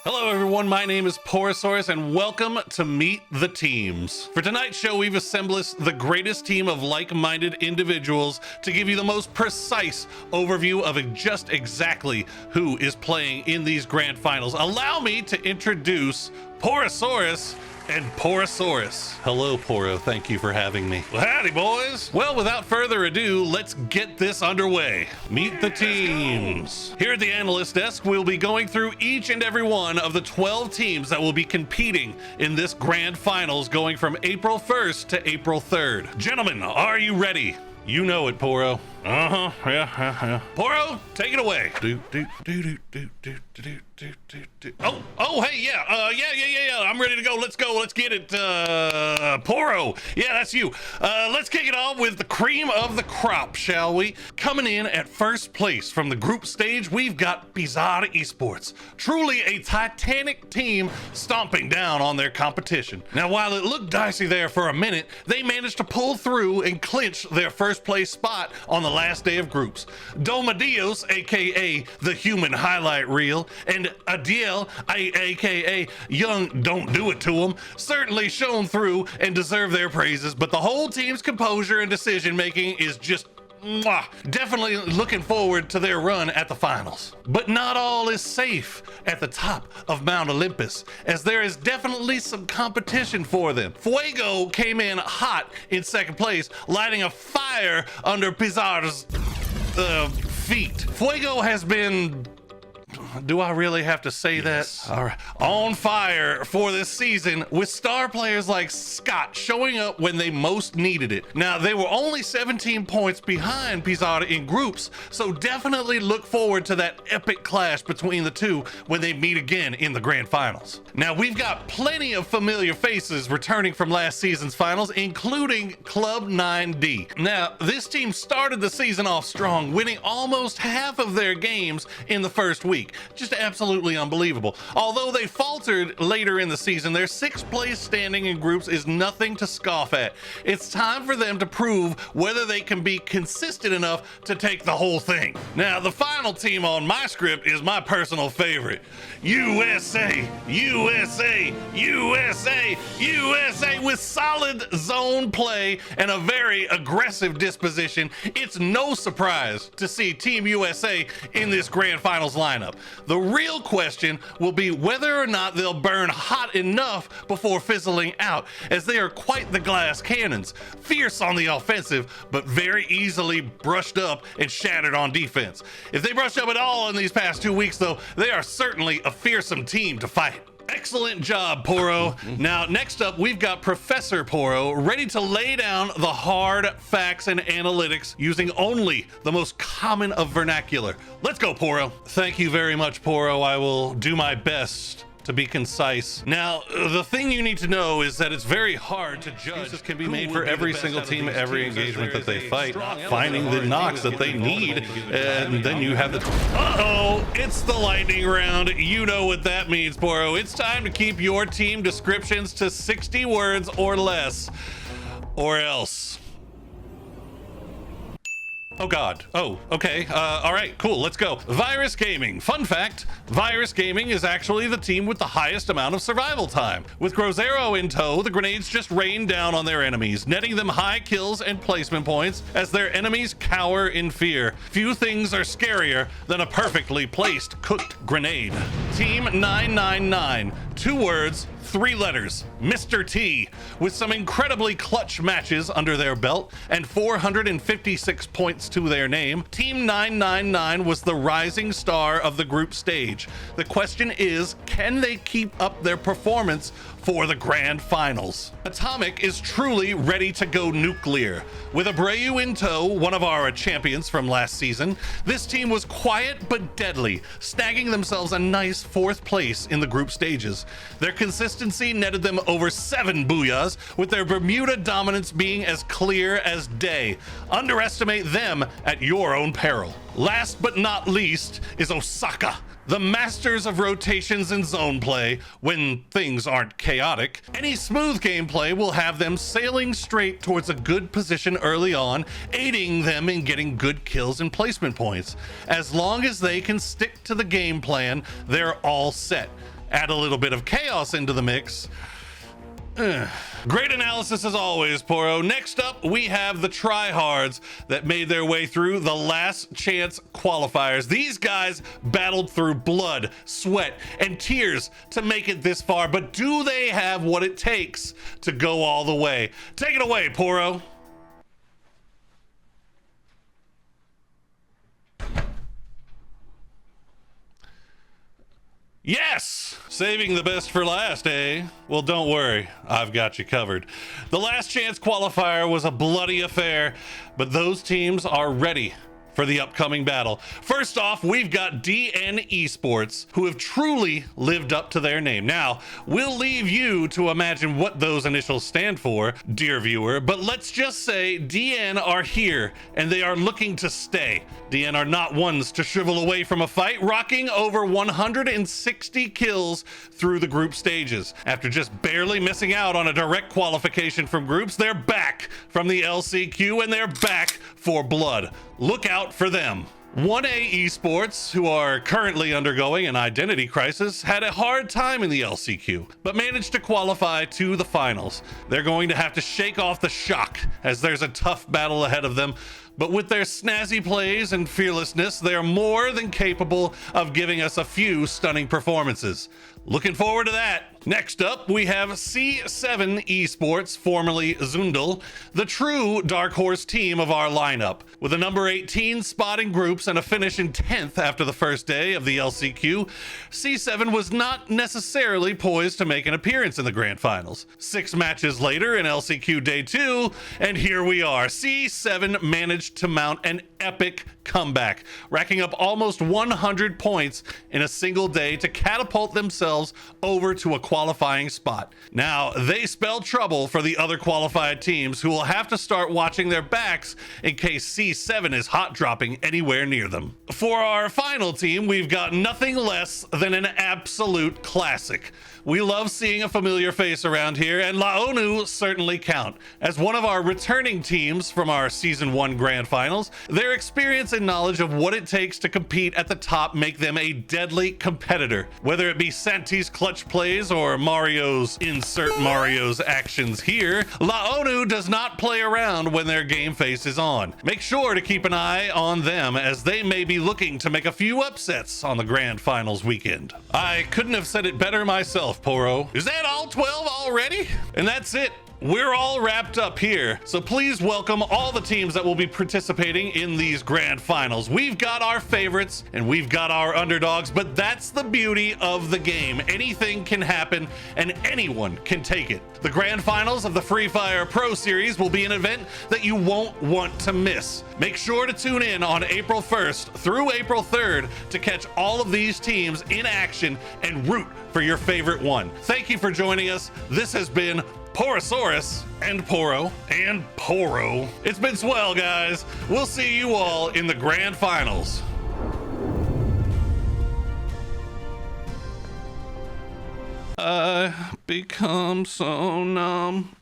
Hello everyone, my name is Porosaurus and welcome to Meet the Teams. For tonight's show, we've assembled the greatest team of like-minded individuals to give you the most precise overview of just exactly who is playing in these grand finals. Allow me to introduce Porosaurus and Porosaurus. Hello, Poro. Thank you for having me. Well, howdy, boys. Well, without further ado, let's get this underway. Meet the teams. Here at the analyst desk, we'll be going through each and every one of the 12 teams that will be competing in this grand finals going from April 1st to April 3rd. Gentlemen, are you ready? You know it, Poro. Yeah. Poro, take it away. Hey, yeah. I'm ready to go. Let's go. Let's get it. Poro. Yeah, that's you. Let's kick it off with the cream of the crop, shall we? Coming in at first place from the group stage, we've got Esports. Truly a titanic team stomping down on their competition. Now, while it looked dicey there for a minute, they managed to pull through and clinch their first place spot on the last day of groups. Domadios, aka the human highlight reel, and Adiel, aka young don't do it to him, certainly shone through and deserve their praises, but the whole team's composure and decision making is just definitely looking forward to their run at the finals. But not all is safe at the top of Mount Olympus, as there is definitely some competition for them. Fuego came in hot in second place, lighting a fire under Pizarro's feet. Fuego has been, do I really have to say that? All right. On fire for this season, with star players like Scott showing up when they most needed it. Now, they were only 17 points behind Pizarro in groups, so definitely look forward to that epic clash between the two when they meet again in the grand finals. Now, we've got plenty of familiar faces returning from last season's finals, including Club 9D. Now, this team started the season off strong, winning almost half of their games in the first week. Just absolutely unbelievable. Although they faltered later in the season, their sixth place standing in groups is nothing to scoff at. It's time for them to prove whether they can be consistent enough to take the whole thing. Now, the final team on my script is my personal favorite. USA, with solid zone play and a very aggressive disposition. It's no surprise to see Team USA in this grand finals lineup. The real question will be whether or not they'll burn hot enough before fizzling out, as they are quite the glass cannons, fierce on the offensive, but very easily brushed up and shattered on defense. If they brushed up at all in these past 2 weeks, though, they are certainly a fearsome team to fight. Excellent job, Poro. Now, next up, we've got Professor Poro ready to lay down the hard facts and analytics using only the most common of vernacular. Let's go, Poro. Thank you very much, Poro. I will do my best to be concise. Now, the thing you need to know is that it's very hard to judge. This can be made for every single team, every engagement that they fight, finding the knocks that they need, and then you have the... Uh-oh, it's the lightning round. You know what that means, Poro. It's time to keep your team descriptions to 60 words or less, or else. Oh God. Oh, okay. All right, cool. Let's go. Virus Gaming. Fun fact, Virus Gaming is actually the team with the highest amount of survival time. With Grozero in tow, the grenades just rain down on their enemies, netting them high kills and placement points as their enemies cower in fear. Few things are scarier than a perfectly placed cooked grenade. Team 999. 2 words, 3 letters, Mr. T, with some incredibly clutch matches under their belt and 456 points to their name. Team 999 was the rising star of the group stage. The question is, can they keep up their performance for the grand finals? Atomic is truly ready to go nuclear. With Abreu in tow, one of our champions from last season, this team was quiet but deadly, snagging themselves a nice 4th place in the group stages. Their consistency netted them over 7 booyahs, with their Bermuda dominance being as clear as day. Underestimate them at your own peril. Last but not least is Osaka, the masters of rotations and zone play when things aren't chaotic. Any smooth gameplay will have them sailing straight towards a good position early on, aiding them in getting good kills and placement points. As long as they can stick to the game plan, they're all set. add a little bit of chaos into the mix. Great analysis as always, Poro. Next up, we have the tryhards that made their way through the last chance qualifiers. These guys battled through blood, sweat, and tears to make it this far, but do they have what it takes to go all the way? Take it away, Poro. Yes! Saving the best for last, eh? Well, don't worry. I've got you covered. The last chance qualifier was a bloody affair, but those teams are ready for the upcoming battle. First off, we've got DN Esports, who have truly lived up to their name. Now, we'll leave you to imagine what those initials stand for, dear viewer, but let's just say DN are here, and they are looking to stay. DN are not ones to shrivel away from a fight, rocking over 160 kills through the group stages. After just barely missing out on a direct qualification from groups, they're back from the LCQ, and they're back for blood. Look out for them. 1A Esports, who are currently undergoing an identity crisis, had a hard time in the LCQ, but managed to qualify to the finals. They're going to have to shake off the shock, as there's a tough battle ahead of them, but with their snazzy plays and fearlessness, they're more than capable of giving us a few stunning performances. Looking forward to that. Next up, we have C7 Esports, formerly Zundel, the true dark horse team of our lineup. With a number 18 spot in groups and a finish in 10th after the first day of the LCQ, C7 was not necessarily poised to make an appearance in the grand finals. 6 matches later in LCQ Day 2, and here we are. C7 managed to mount an epic comeback, racking up almost 100 points in a single day to catapult themselves over to a qualifying spot. Now, they spell trouble for the other qualified teams, who will have to start watching their backs in case C7 is hot dropping anywhere near them. For our final team, we've got nothing less than an absolute classic. We love seeing a familiar face around here, and Laonu certainly count. As one of our returning teams from our Season 1 Grand Finals, their experience and knowledge of what it takes to compete at the top make them a deadly competitor. Whether it be Santi's clutch plays or Mario's insert Mario's actions here, Laonu does not play around when their game face is on. Make sure to keep an eye on them, as they may be looking to make a few upsets on the Grand Finals weekend. I couldn't have said it better myself, Poro. Is that all 12 already? And that's it. We're all wrapped up here, so please welcome all the teams that will be participating in these grand finals. We've got our favorites and we've got our underdogs, but that's the beauty of the game. Anything can happen and anyone can take it. The grand finals of the Free Fire Pro Series will be an event that you won't want to miss. Make sure to tune in on April 1st through April 3rd to catch all of these teams in action and root for your favorite one. Thank you for joining us. This has been Porosaurus and Poro. It's been swell, guys. We'll see you all in the grand finals. I become so numb.